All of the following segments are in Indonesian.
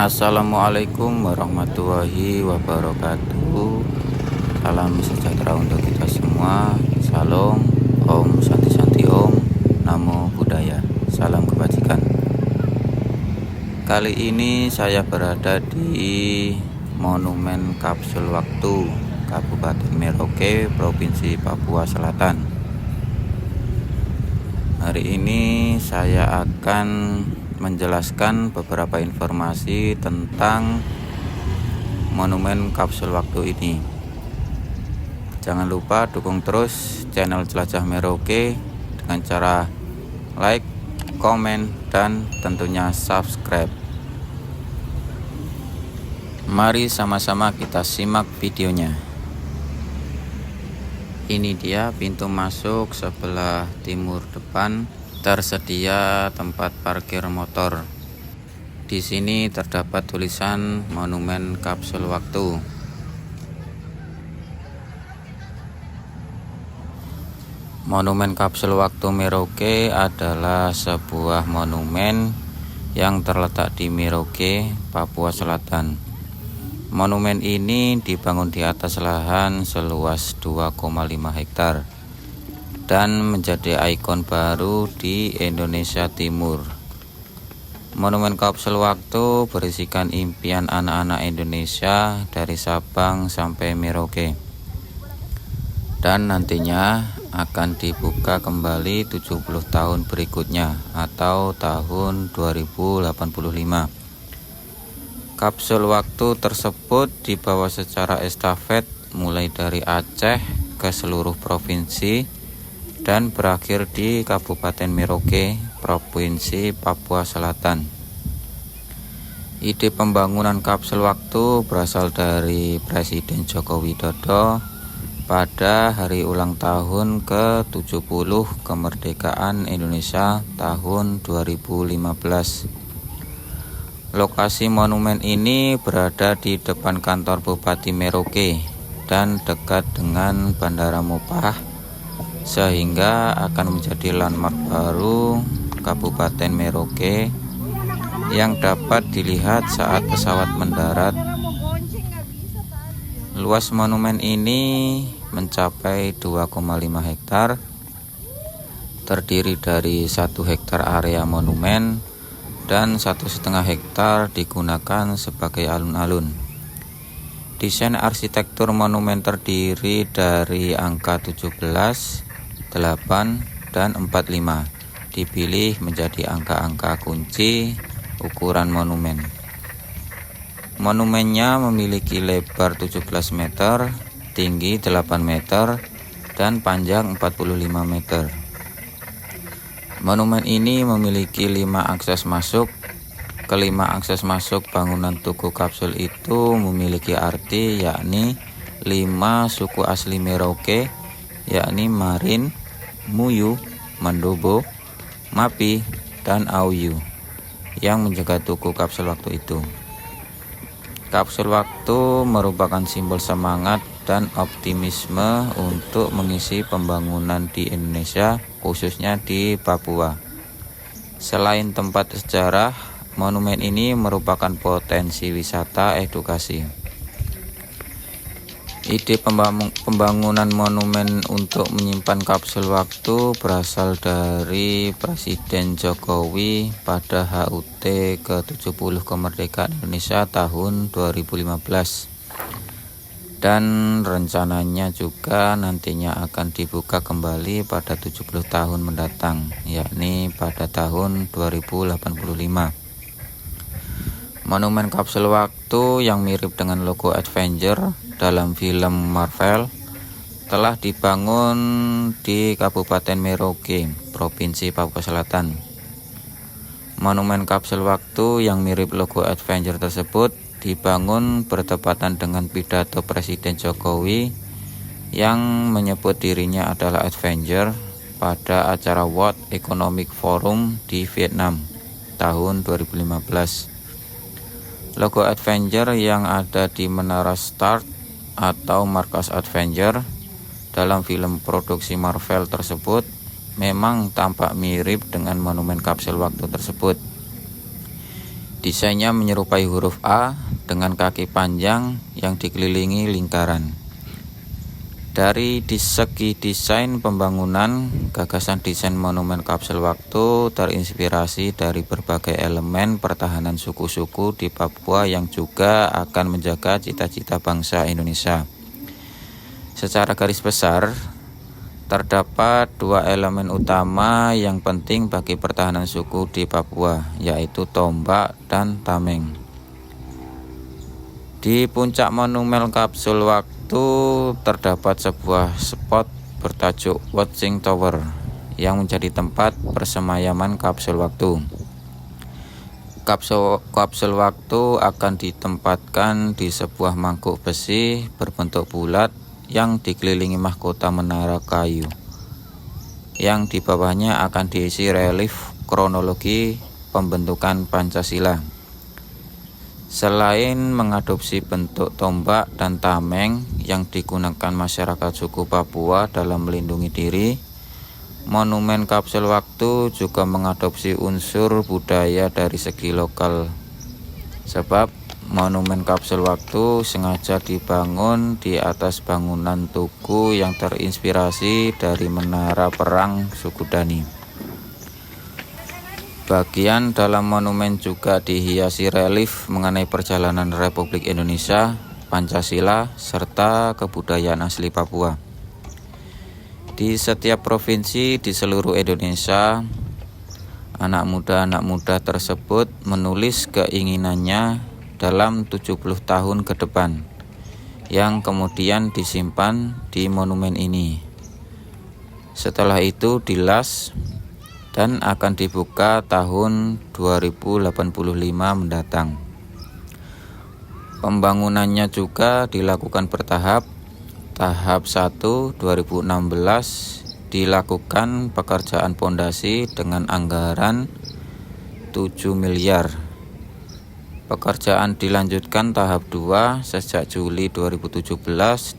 Assalamualaikum warahmatullahi wabarakatuh. Salam sejahtera untuk kita semua. Salam, Om Santi Santi Om, Namo Buddhaya, salam kebajikan. Kali ini saya berada di Monumen Kapsul Waktu Kabupaten Merauke, Provinsi Papua Selatan. Hari ini saya akan menjelaskan beberapa informasi tentang Monumen Kapsul Waktu ini. Jangan lupa dukung terus channel Jelajah Merauke dengan cara like, komen, dan tentunya subscribe. Mari sama-sama kita simak videonya. Ini dia pintu masuk sebelah timur depan. Tersedia tempat parkir motor. Di sini terdapat tulisan Monumen Kapsul Waktu. Monumen Kapsul Waktu Merauke adalah sebuah monumen yang terletak di Merauke, Papua Selatan. Monumen ini dibangun di atas lahan seluas 2,5 hektar dan menjadi ikon baru di Indonesia Timur. Monumen Kapsul Waktu berisikan impian anak-anak Indonesia dari Sabang sampai Merauke, dan nantinya akan dibuka kembali 70 tahun berikutnya atau tahun 2085. Kapsul waktu tersebut dibawa secara estafet mulai dari Aceh ke seluruh provinsi dan berakhir di Kabupaten Merauke, Provinsi Papua Selatan. Ide pembangunan kapsul waktu berasal dari Presiden Joko Widodo pada hari ulang tahun ke-70 kemerdekaan Indonesia tahun 2015. Lokasi monumen ini berada di depan kantor Bupati Merauke dan dekat dengan Bandara Mopah, sehingga akan menjadi landmark baru Kabupaten Merauke yang dapat dilihat saat pesawat mendarat. Luas monumen ini mencapai 2,5 hektar, terdiri dari 1 hektar area monumen dan 1,5 hektar digunakan sebagai alun-alun. Desain arsitektur monumen terdiri dari angka 17, 8, dan 45. Dipilih menjadi angka-angka kunci ukuran monumen. Monumennya memiliki lebar 17 meter, tinggi 8 meter, dan panjang 45 meter. Monumen ini memiliki 5 akses masuk. Kelima akses masuk bangunan tugu kapsul itu memiliki arti, yakni 5 suku asli Merauke, yakni Marin, Muyu, Mandobo, Mapi, dan Auyu, yang menjaga tugu kapsul waktu itu. Kapsul waktu merupakan simbol semangat dan optimisme untuk mengisi pembangunan di Indonesia, khususnya di Papua. Selain tempat sejarah, monumen ini merupakan potensi wisata edukasi. Ide pembangunan monumen untuk menyimpan kapsul waktu berasal dari Presiden Jokowi pada HUT ke-70 kemerdekaan Indonesia tahun 2015. Dan rencananya juga nantinya akan dibuka kembali pada 70 tahun mendatang, yakni pada tahun 2085. Monumen kapsul waktu yang mirip dengan logo Avenger dalam film Marvel telah dibangun di Kabupaten Merauke, Provinsi Papua Selatan. Monumen kapsul waktu yang mirip logo Avenger tersebut dibangun bertepatan dengan pidato Presiden Jokowi yang menyebut dirinya adalah Avenger pada acara World Economic Forum di Vietnam tahun 2015. Logo Avenger yang ada di Menara Stark atau markas Avenger dalam film produksi Marvel tersebut memang tampak mirip dengan monumen kapsul waktu tersebut. Desainnya menyerupai huruf A dengan kaki panjang yang dikelilingi lingkaran. Dari segi desain pembangunan, gagasan desain monumen kapsul waktu terinspirasi dari berbagai elemen pertahanan suku-suku di Papua yang juga akan menjaga cita-cita bangsa Indonesia. Secara garis besar, terdapat dua elemen utama yang penting bagi pertahanan suku di Papua, yaitu tombak dan tameng. Di puncak monumen kapsul waktu terdapat sebuah spot bertajuk Watching Tower yang menjadi tempat persemayaman kapsul waktu. Kapsul waktu akan ditempatkan di sebuah mangkuk besi berbentuk bulat yang dikelilingi mahkota menara kayu, yang di bawahnya akan diisi relief kronologi pembentukan Pancasila. Selain mengadopsi bentuk tombak dan tameng yang digunakan masyarakat suku Papua dalam melindungi diri, monumen kapsul waktu juga mengadopsi unsur budaya dari segi lokal. Sebab monumen kapsul waktu sengaja dibangun di atas bangunan tugu yang terinspirasi dari menara perang suku Dani. Bagian dalam monumen juga dihiasi relief mengenai perjalanan Republik Indonesia, Pancasila, serta kebudayaan asli Papua. Di setiap provinsi di seluruh Indonesia, anak muda tersebut menulis keinginannya dalam 70 tahun ke depan, yang kemudian disimpan di monumen ini. Setelah itu dilas dan akan dibuka tahun 2085 mendatang. Pembangunannya juga dilakukan bertahap. Tahap 1 2016 dilakukan pekerjaan pondasi dengan anggaran 7 miliar. Pekerjaan dilanjutkan tahap 2 sejak Juli 2017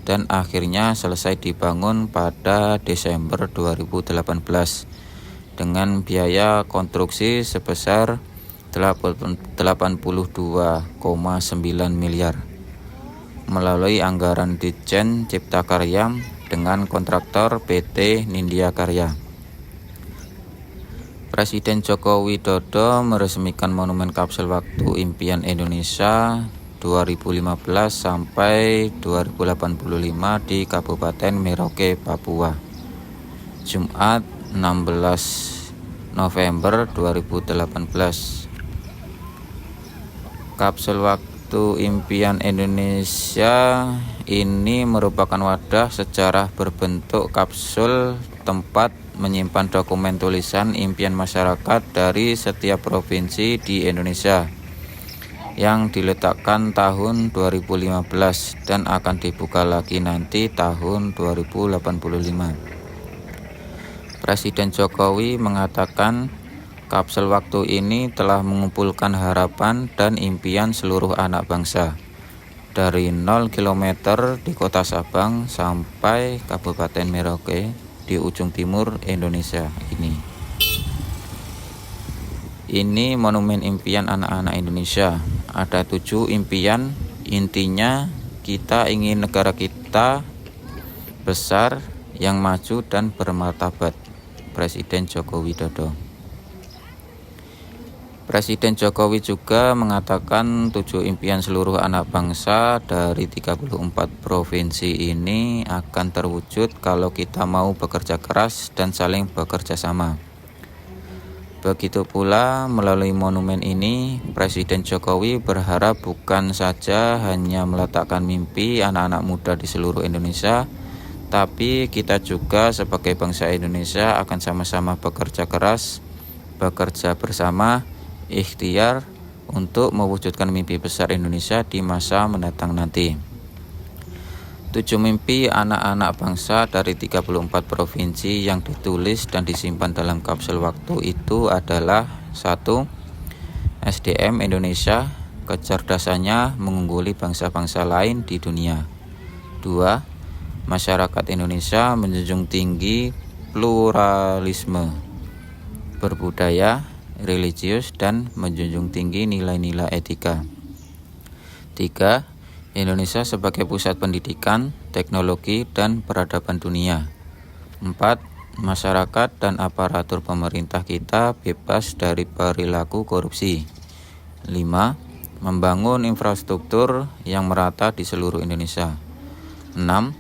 dan akhirnya selesai dibangun pada Desember 2018. Dengan biaya konstruksi sebesar 82,9 miliar melalui anggaran Ditjen Cipta Karya dengan kontraktor PT Nindya Karya. Presiden Joko Widodo meresmikan monumen kapsul waktu impian Indonesia 2015 sampai 2085 di Kabupaten Merauke, Papua. Jumat 16 November 2018. Kapsul waktu impian Indonesia ini merupakan wadah sejarah berbentuk kapsul tempat menyimpan dokumen tulisan impian masyarakat dari setiap provinsi di Indonesia yang diletakkan tahun 2015 dan akan dibuka lagi nanti tahun 2085. Presiden Jokowi mengatakan kapsul waktu ini telah mengumpulkan harapan dan impian seluruh anak bangsa dari 0 km di kota Sabang sampai Kabupaten Merauke di ujung timur Indonesia ini. Ini monumen impian anak-anak Indonesia. Ada 7 impian, intinya kita ingin negara kita besar, yang maju dan bermartabat. Presiden Joko Widodo. Presiden Jokowi juga mengatakan 7 impian seluruh anak bangsa dari 34 provinsi ini akan terwujud kalau kita mau bekerja keras dan saling bekerja sama. Begitu pula melalui monumen ini, Presiden Jokowi berharap bukan saja hanya meletakkan mimpi anak-anak muda di seluruh Indonesia, tapi kita juga sebagai bangsa Indonesia akan sama-sama bekerja keras, bekerja bersama, ikhtiar untuk mewujudkan mimpi besar Indonesia di masa mendatang nanti. 7 mimpi anak-anak bangsa dari 34 provinsi yang ditulis dan disimpan dalam kapsul waktu itu adalah 1. SDM Indonesia, kecerdasannya mengungguli bangsa-bangsa lain di dunia. 2. Masyarakat Indonesia menjunjung tinggi pluralisme berbudaya religius, dan menjunjung tinggi nilai-nilai etika. 3. Indonesia sebagai pusat pendidikan, teknologi, dan peradaban dunia. 4. Masyarakat dan aparatur pemerintah kita bebas dari perilaku korupsi. 5. Membangun infrastruktur yang merata di seluruh Indonesia. 6.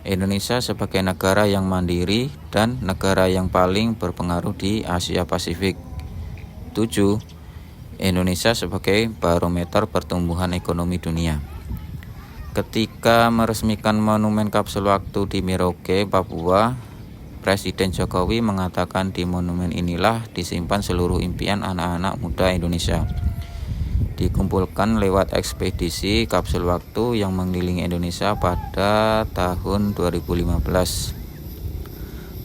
Indonesia sebagai negara yang mandiri dan negara yang paling berpengaruh di Asia Pasifik. 7. Indonesia sebagai barometer pertumbuhan ekonomi dunia. Ketika meresmikan monumen kapsul waktu di Merauke, Papua, Presiden Jokowi mengatakan di monumen inilah disimpan seluruh impian anak-anak muda Indonesia. Dikumpulkan lewat ekspedisi kapsul waktu yang mengelilingi Indonesia pada tahun 2015.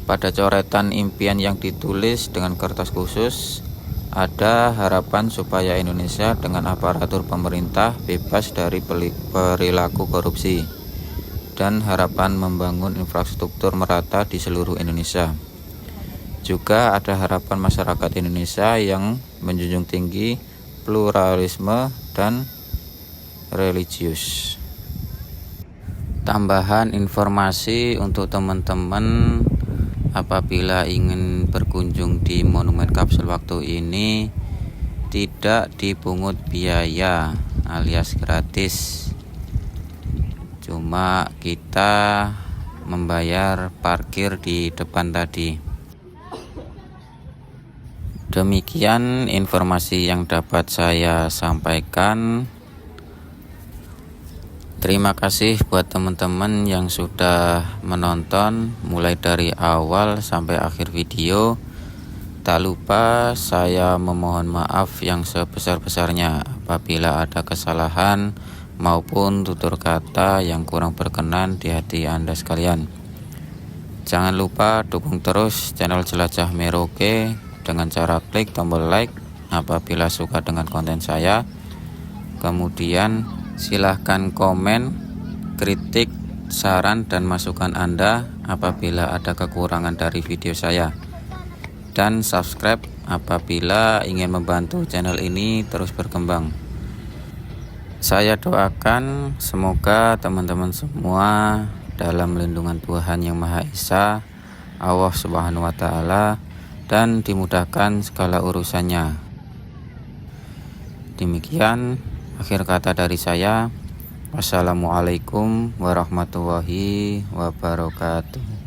Pada coretan impian yang ditulis dengan kertas khusus, ada harapan supaya Indonesia dengan aparatur pemerintah bebas dari perilaku korupsi, dan harapan membangun infrastruktur merata di seluruh Indonesia. Juga ada harapan masyarakat Indonesia yang menjunjung tinggi pluralisme dan religius. Tambahan informasi untuk teman-teman, apabila ingin berkunjung di monumen kapsul waktu ini, tidak dipungut biaya alias gratis. Cuma kita membayar parkir di depan tadi. Demikian informasi yang dapat saya sampaikan. Terima kasih buat teman-teman yang sudah menonton mulai dari awal sampai akhir video. Tak lupa saya memohon maaf yang sebesar-besarnya apabila ada kesalahan maupun tutur kata yang kurang berkenan di hati Anda sekalian. Jangan lupa dukung terus channel Jelajah Merauke dengan cara klik tombol like apabila suka dengan konten saya. Kemudian silahkan komen, kritik, saran, dan masukan Anda apabila ada kekurangan dari video saya. Dan subscribe apabila ingin membantu channel ini terus berkembang. Saya doakan semoga teman-teman semua dalam lindungan Tuhan Yang Maha Esa, Allah Subhanahu wa Ta'ala, dan dimudahkan segala urusannya. Demikian akhir kata dari saya. Wassalamualaikum warahmatullahi wabarakatuh.